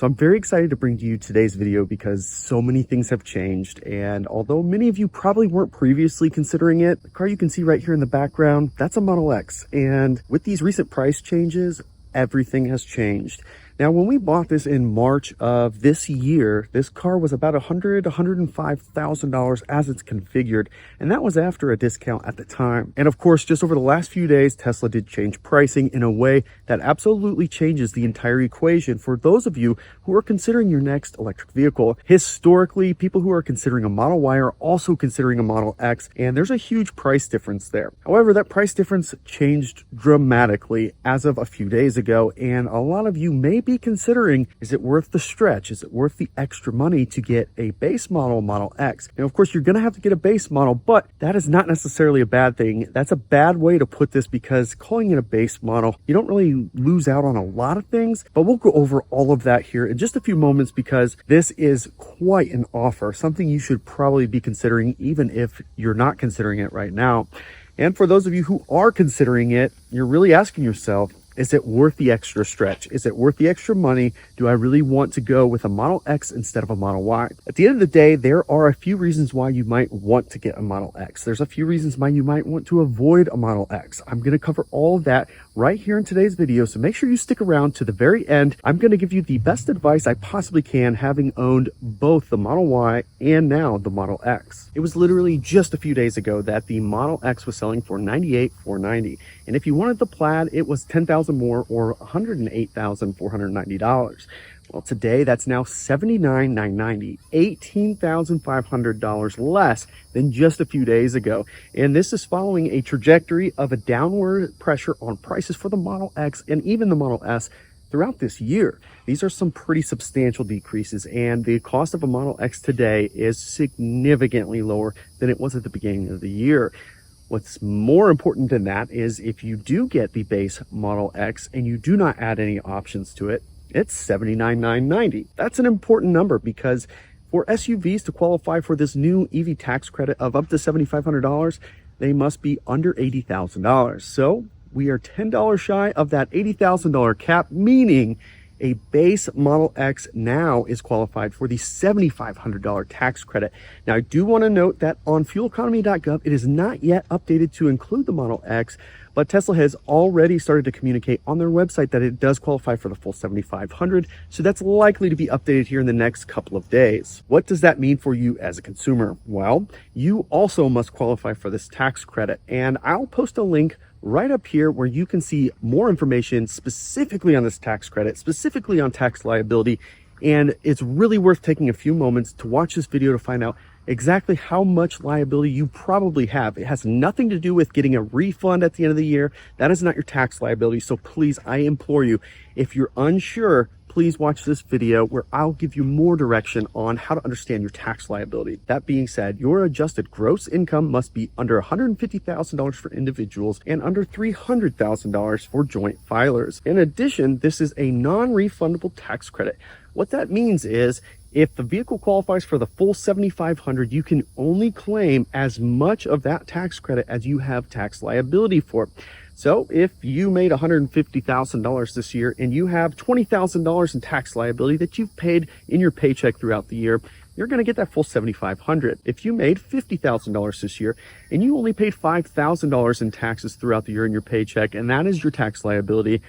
So I'm very excited to bring to you today's video because so many things have changed. And although many of you probably weren't previously considering it, the car you can see right here in the background, that's a Model X. And with these recent price changes, everything has changed. Now, when we bought this in March of this year, this car was about $105,000 as it's configured, and that was after a discount at the time. And of course, just over the last few days, Tesla did change pricing in a way that absolutely changes the entire equation for those of you who are considering your next electric vehicle. Historically, people who are considering a Model Y are also considering a Model X, and there's a huge price difference there. However, that price difference changed dramatically as of a few days ago, and a lot of you may be considering, is it worth the stretch? Is it worth the extra money to get a base model Model X? And of course, you're going to have to get a base model, but that is not necessarily a bad thing. That's a bad way to put this because calling it a base model, you don't really lose out on a lot of things, but we'll go over all of that here in just a few moments because this is quite an offer, something you should probably be considering even if you're not considering it right now. And for those of you who are considering it, you're really asking yourself, is it worth the extra stretch? Is it worth the extra money? Do I really want to go with a Model X instead of a Model Y? At the end of the day, there are a few reasons why you might want to get a Model X. There's a few reasons why you might want to avoid a Model X. I'm going to cover all of that right here in today's video, so make sure you stick around to the very end. I'm going to give you the best advice I possibly can, having owned both the Model Y and now the Model X. It was literally just a few days ago that the Model X was selling for $98,490, and if you wanted the Plaid, it was $10,000 more, or $108,490. Well, today that's now $79,990, $18,500 less than just a few days ago. And this is following a trajectory of a downward pressure on prices for the Model X and even the Model S throughout this year. These are some pretty substantial decreases, and the cost of a Model X today is significantly lower than it was at the beginning of the year. What's more important than that is if you do get the base Model X and you do not add any options to it, it's $79,990. That's an important number because for SUVs to qualify for this new EV tax credit of up to $7,500, they must be under $80,000. So we are $10 shy of that $80,000 cap, meaning a base Model X now is qualified for the $7,500 tax credit. Now, I do want to note that on fueleconomy.gov, it is not yet updated to include the Model X, but Tesla has already started to communicate on their website that it does qualify for the full $7,500, so that's likely to be updated here in the next couple of days. What does that mean for you as a consumer? Well, you also must qualify for this tax credit, and I'll post a link right up here where you can see more information specifically on this tax credit, specifically on tax liability. And it's really worth taking a few moments to watch this video to find out exactly how much liability you probably have. It has nothing to do with getting a refund at the end of the year. That is not your tax liability. So please, I implore you, if you're unsure, please watch this video where I'll give you more direction on how to understand your tax liability. That being said, your adjusted gross income must be under $150,000 for individuals and under $300,000 for joint filers. In addition, this is a non-refundable tax credit. What that means is if the vehicle qualifies for the full $7,500, you can only claim as much of that tax credit as you have tax liability for. So if you made $150,000 this year and you have $20,000 in tax liability that you've paid in your paycheck throughout the year, you're going to get that full $7,500. If you made $50,000 this year and you only paid $5,000 in taxes throughout the year in your paycheck, and that is your tax liability,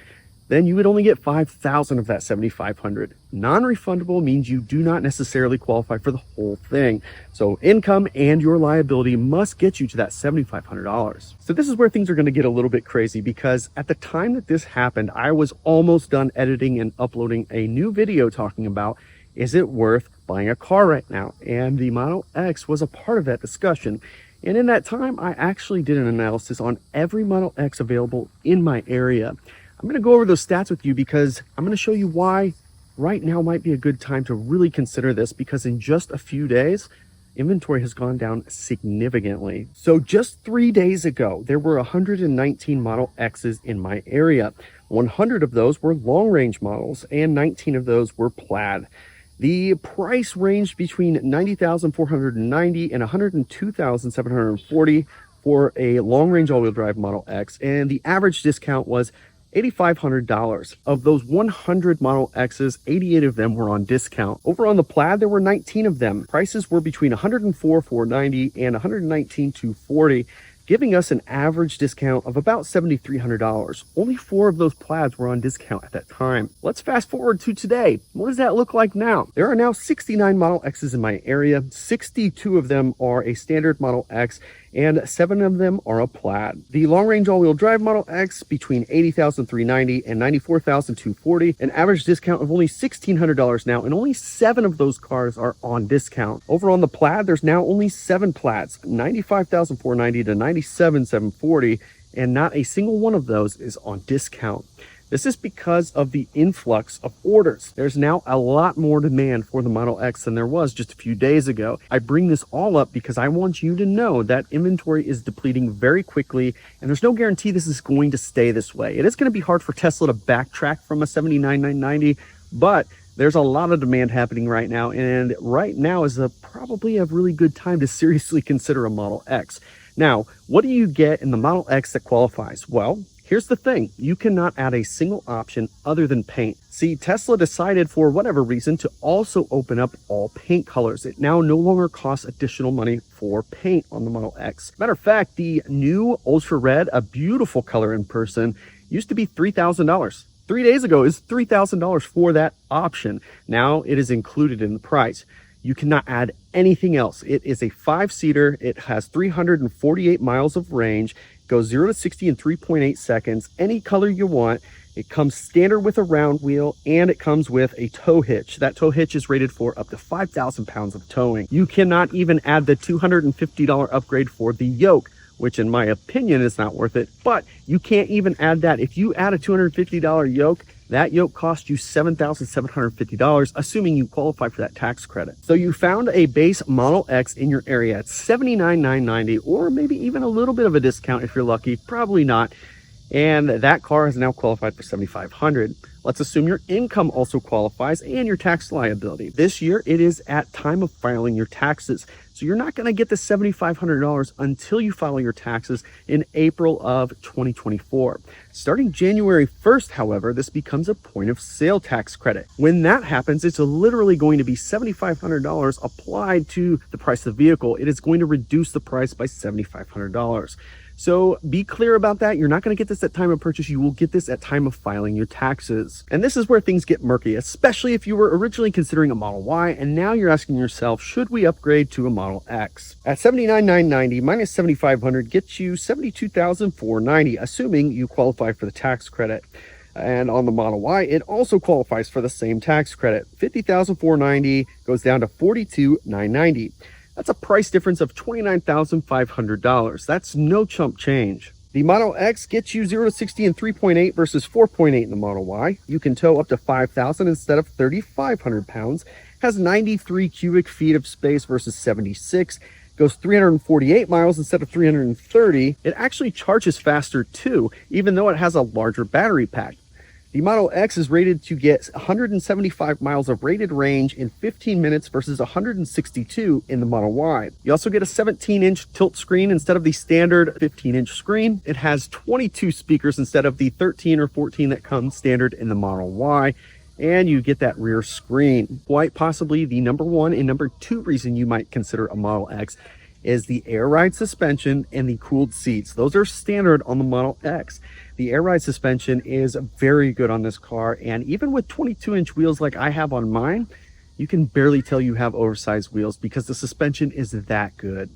then you would only get $5,000 of that $7,500. Non-refundable means you do not necessarily qualify for the whole thing. So income and your liability must get you to that $7,500. So this is where things are going to get a little bit crazy because at the time that this happened, I was almost done editing and uploading a new video talking about, is it worth buying a car right now? And the Model X was a part of that discussion. And in that time, I actually did an analysis on every Model X available in my area. I'm going to go over those stats with you because I'm going to show you why right now might be a good time to really consider this, because in just a few days, inventory has gone down significantly. So just 3 days ago, there were 119 Model X's in my area. 100 of those were long-range models and 19 of those were Plaid. The price ranged between $90,490 and $102,740 for a long-range all-wheel drive Model X, and the average discount was $8,500. Of those 100 Model X's, 88 of them were on discount. Over on the Plaid, there were 19 of them. Prices were between $104,490 and $119,240, giving us an average discount of about $7,300. Only 4 of those Plaids were on discount at that time. Let's fast forward to today. What does that look like now? There are now 69 Model X's in my area. 62 of them are a standard Model X, and 7 of them are a Plaid. The long-range all-wheel drive Model X between $80,390 and $94,240, an average discount of only $1,600 now, and only 7 of those cars are on discount. Over on the Plaid, there's now only 7 Plaids, $95,490 to $97,740, and not a single one of those is on discount. This is because of the influx of orders. There's now a lot more demand for the Model X than there was just a few days ago. I bring this all up because I want you to know that inventory is depleting very quickly, and there's no guarantee this is going to stay this way. It is going to be hard for Tesla to backtrack from a 79,990, but there's a lot of demand happening right now, and right now is probably a really good time to seriously consider a Model X. Now, what do you get in the Model X that qualifies? Well, here's the thing, you cannot add a single option other than paint. See, Tesla decided for whatever reason to also open up all paint colors. It now no longer costs additional money for paint on the Model X. Matter of fact, the new Ultra Red, a beautiful color in person, used to be $3,000. 3 days ago, it was $3,000 for that option. Now it is included in the price. You cannot add anything else. It is a 5-seater. It has 348 miles of range, goes 0 to 60 in 3.8 seconds, any color you want. It comes standard with a round wheel, and it comes with a tow hitch. That tow hitch is rated for up to 5,000 pounds of towing. You cannot even add the $250 upgrade for the yoke, which in my opinion is not worth it, but you can't even add that. If you add a $250 yoke, that yoke costs you $7,750, assuming you qualify for that tax credit. So you found a base Model X in your area at $79,990, or maybe even a little bit of a discount if you're lucky, probably not. And that car is now qualified for $7,500. Let's assume your income also qualifies and your tax liability. This year, it is at time of filing your taxes. So you're not going to get the $7,500 until you file your taxes in April of 2024. Starting January 1st, however, this becomes a point of sale tax credit. When that happens, it's literally going to be $7,500 applied to the price of the vehicle. It is going to reduce the price by $7,500. So be clear about that. You're not going to get this at time of purchase. You will get this at time of filing your taxes. And this is where things get murky, especially if you were originally considering a Model Y and now you're asking yourself, should we upgrade to a Model X? At $79,990 minus $7,500 gets you $72,490, assuming you qualify for the tax credit. And on the Model Y, it also qualifies for the same tax credit. $50,490 goes down to $42,990. That's a price difference of $29,500. That's no chump change. The Model X gets you 0 to 60 in 3.8 versus 4.8 in the Model Y. You can tow up to 5,000 instead of 3,500 pounds. Has 93 cubic feet of space versus 76. Goes 348 miles instead of 330. It actually charges faster too, even though it has a larger battery pack. The Model X is rated to get 175 miles of rated range in 15 minutes versus 162 in the Model Y. You also get a 17-inch tilt screen instead of the standard 15-inch screen. It has 22 speakers instead of the 13 or 14 that comes standard in the Model Y. And you get that rear screen. Quite possibly the number 1 and number 2 reason you might consider a Model X is the air ride suspension and the cooled seats. Those are standard on the Model X. The air ride suspension is very good on this car, and even with 22-inch wheels like I have on mine, you can barely tell you have oversized wheels because the suspension is that good.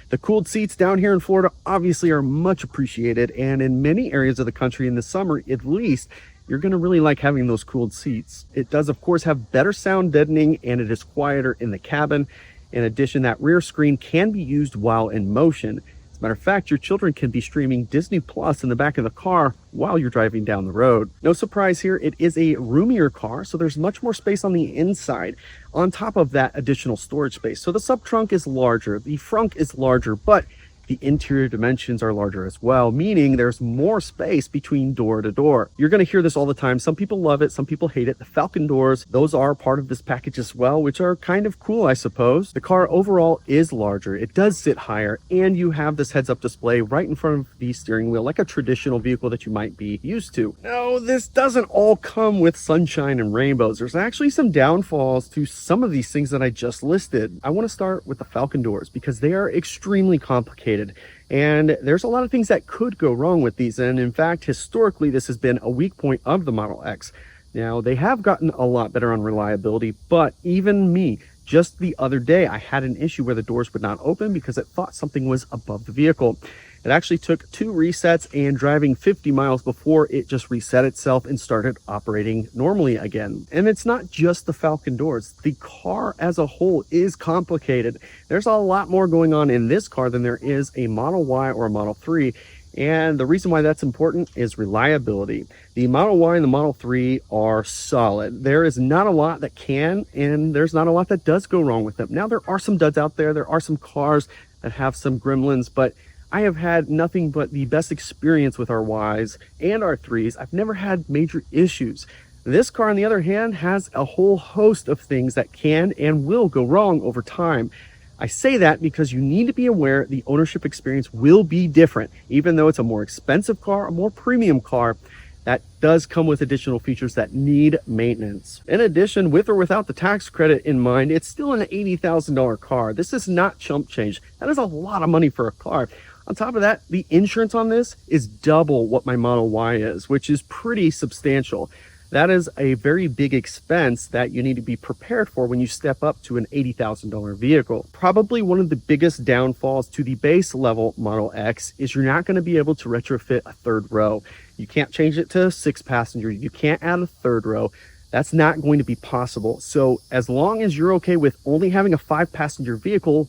The cooled seats down here in Florida obviously are much appreciated, and in many areas of the country in the summer at least, you're going to really like having those cooled seats. It does of course have better sound deadening, and it is quieter in the cabin. In addition, that rear screen can be used while in motion. As a matter of fact, your children can be streaming Disney Plus in the back of the car while you're driving down the road. No surprise here, it is a roomier car, so there's much more space on the inside on top of that additional storage space. So the sub trunk is larger, the frunk is larger, but The interior dimensions are larger as well, meaning there's more space between door to door. You're going to hear this all the time. Some people love it, some people hate it. The Falcon doors, those are part of this package as well, which are kind of cool, I suppose. The car overall is larger. It does sit higher, and you have this heads-up display right in front of the steering wheel, like a traditional vehicle that you might be used to. No, this doesn't all come with sunshine and rainbows. There's actually some downfalls to some of these things that I just listed. I want to start with the Falcon doors because they are extremely complicated. And there's a lot of things that could go wrong with these. And in fact, historically, this has been a weak point of the Model X. Now, they have gotten a lot better on reliability, but even me, just the other day, I had an issue where the doors would not open because it thought something was above the vehicle. It actually took 2 resets and driving 50 miles before it just reset itself and started operating normally again. And it's not just the Falcon doors. The car as a whole is complicated. There's a lot more going on in this car than there is a Model Y or a Model 3. And the reason why that's important is reliability. The Model Y and the Model 3 are solid. There is not a lot that can, and there's not a lot that does go wrong with them. Now, there are some duds out there. There are some cars that have some gremlins, but I have had nothing but the best experience with our Ys and our 3s. I've never had major issues. This car, on the other hand, has a whole host of things that can and will go wrong over time. I say that because you need to be aware the ownership experience will be different. Even though it's a more expensive car, a more premium car, that does come with additional features that need maintenance. In addition, with or without the tax credit in mind, it's still an $80,000 car. This is not chump change. That is a lot of money for a car. On top of that, the insurance on this is double what my Model Y is, which is pretty substantial. That is a very big expense that you need to be prepared for when you step up to an $80,000 vehicle. Probably one of the biggest downfalls to the base level Model X is you're not going to be able to retrofit a third row. You can't change it to 6 passenger. You can't add a third row. That's not going to be possible. So as long as you're okay with only having a 5 passenger vehicle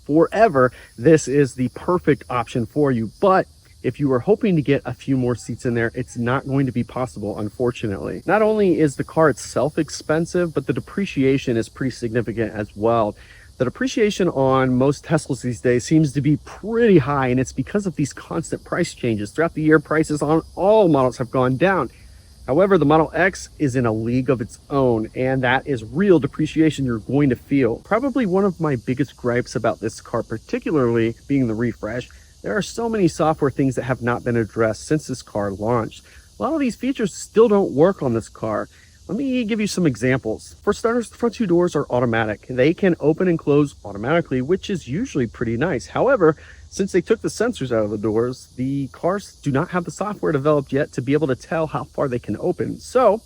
forever, this is the perfect option for you. But if you were hoping to get a few more seats in there, it's not going to be possible, unfortunately. Not only is the car itself expensive, but the depreciation is pretty significant as well. The depreciation on most Teslas these days seems to be pretty high, and it's because of these constant price changes. Throughout the year, prices on all models have gone down. However, the Model X is in a league of its own, and that is real depreciation you're going to feel. Probably one of my biggest gripes about this car, particularly being the refresh, there are so many software things that have not been addressed since this car launched. A lot of these features still don't work on this car. Let me give you some examples. For starters, the front 2 doors are automatic. They can open and close automatically, which is usually pretty nice. However, since they took the sensors out of the doors, the cars do not have the software developed yet to be able to tell how far they can open. So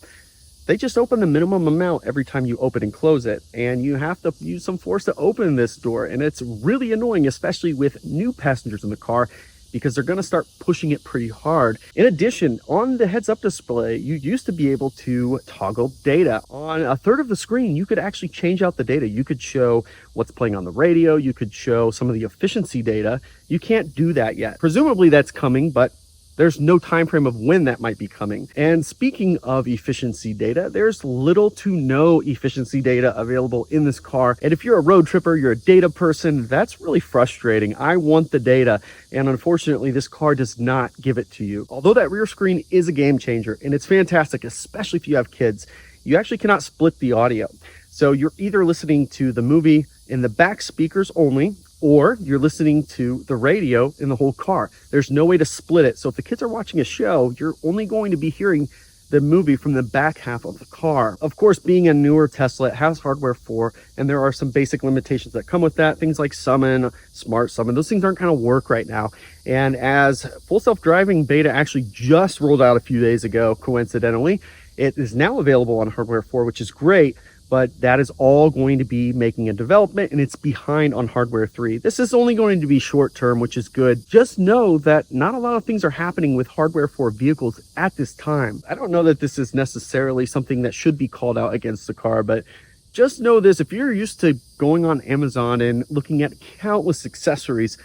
they just open the minimum amount every time you open and close it, and you have to use some force to open this door, and it's really annoying, especially with new passengers in the car, because they're going to start pushing it pretty hard. In addition, on the heads-up display, you used to be able to toggle data. On a third of the screen, you could actually change out the data. You could show what's playing on the radio. You could show some of the efficiency data. You can't do that yet. Presumably that's coming, but there's no time frame of when that might be coming. And speaking of efficiency data, there's little to no efficiency data available in this car. And if you're a road tripper, you're a data person, that's really frustrating. I want the data, and unfortunately, this car does not give it to you. Although that rear screen is a game changer, and it's fantastic, especially if you have kids, you actually cannot split the audio. So you're either listening to the movie in the back speakers only, or you're listening to the radio in the whole car. There's no way to split it. So if the kids are watching a show, you're only going to be hearing the movie from the back half of the car. Of course, being a newer Tesla, it has hardware 4, and there are some basic limitations that come with that. Things like Summon, Smart Summon, those things aren't going to work right now. And as full self-driving beta actually just rolled out a few days ago, coincidentally, it is now available on hardware 4, which is great. But that is all going to be making a development, and it's behind on hardware 3. This is only going to be short term, which is good. Just know that not a lot of things are happening with hardware 4 vehicles at this time. I don't know that this is necessarily something that should be called out against the car, but just know this: if you're used to going on Amazon and looking at countless accessories,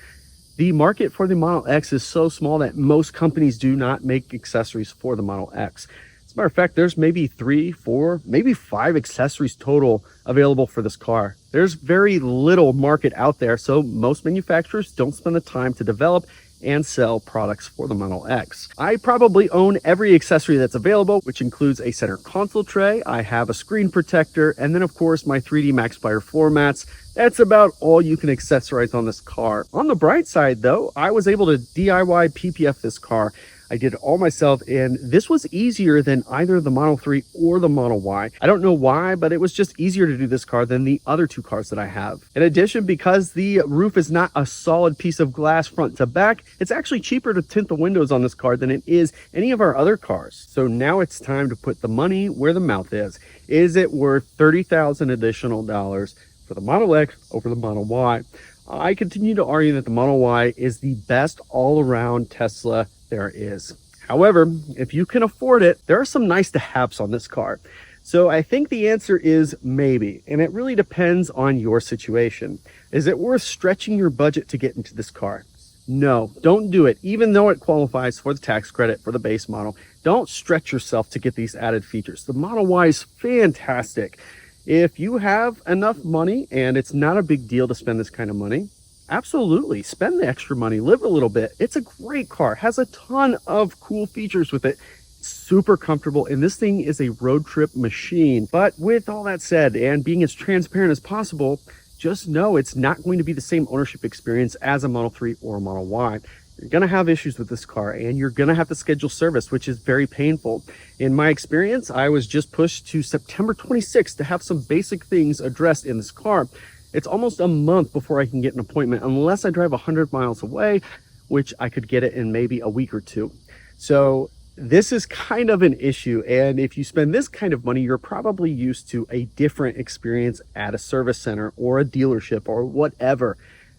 the market for the Model X is so small that most companies do not make accessories for the Model X. As a matter of fact, there's maybe 3, 4, maybe 5 accessories total available for this car. There's very little market out there, so most manufacturers don't spend the time to develop and sell products for the Model X. I probably own every accessory that's available, which includes a center console tray. I have a screen protector, and then of course my 3D MaxFire floor mats. That's about all you can accessorize on this car. On the bright side though, I was able to DIY PPF this car. I did it all myself, and this was easier than either the Model 3 or the Model Y. I don't know why, but it was just easier to do this car than the other 2 cars that I have. In addition, because the roof is not a solid piece of glass front to back, it's actually cheaper to tint the windows on this car than it is any of our other cars. So now it's time to put the money where the mouth is. Is it worth $30,000 additional dollars for the Model X over the Model Y? I continue to argue that the Model Y is the best all-around Tesla there is. However, if you can afford it, there are some nice to haves on this car. So I think the answer is maybe, and it really depends on your situation. Is it worth stretching your budget to get into this car? No, don't do it. Even though it qualifies for the tax credit for the base model, don't stretch yourself to get these added features. The Model Y is fantastic. If you have enough money and it's not a big deal to spend this kind of money, absolutely spend the extra money, live a little bit. It's a great car, has a ton of cool features with it, super comfortable, and this thing is a road trip machine. But with all that said, and being as transparent as possible, just know it's not going to be the same ownership experience as a Model 3 or a Model Y. You're going to have issues with this car, and you're going to have to schedule service, which is very painful. In my experience, I was just pushed to September 26th to have some basic things addressed in this car. It's almost a month before I can get an appointment, unless I drive 100 miles away, which I could get it in maybe a week or 2. So this is kind of an issue. And if you spend this kind of money, you're probably used to a different experience at a service center or a dealership or whatever.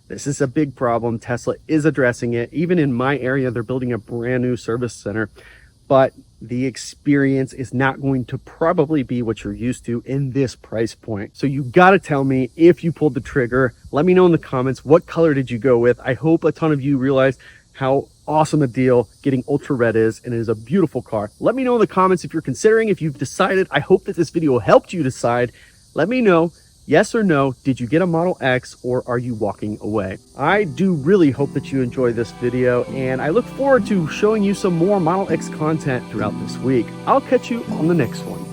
This is a big problem. Tesla is addressing it. Even in my area, they're building a brand new service center. But the experience is not going to probably be what you're used to in this price point. So you got to tell me if you pulled the trigger. Let me know in the comments, what color did you go with? I hope a ton of you realized how awesome a deal getting Ultra Red is, and it is a beautiful car. Let me know in the comments if you're considering, if you've decided. I hope that this video helped you decide. Let me know. Yes or no, did you get a Model X or are you walking away? I do really hope that you enjoyed this video, and I look forward to showing you some more Model X content throughout this week. I'll catch you on the next one.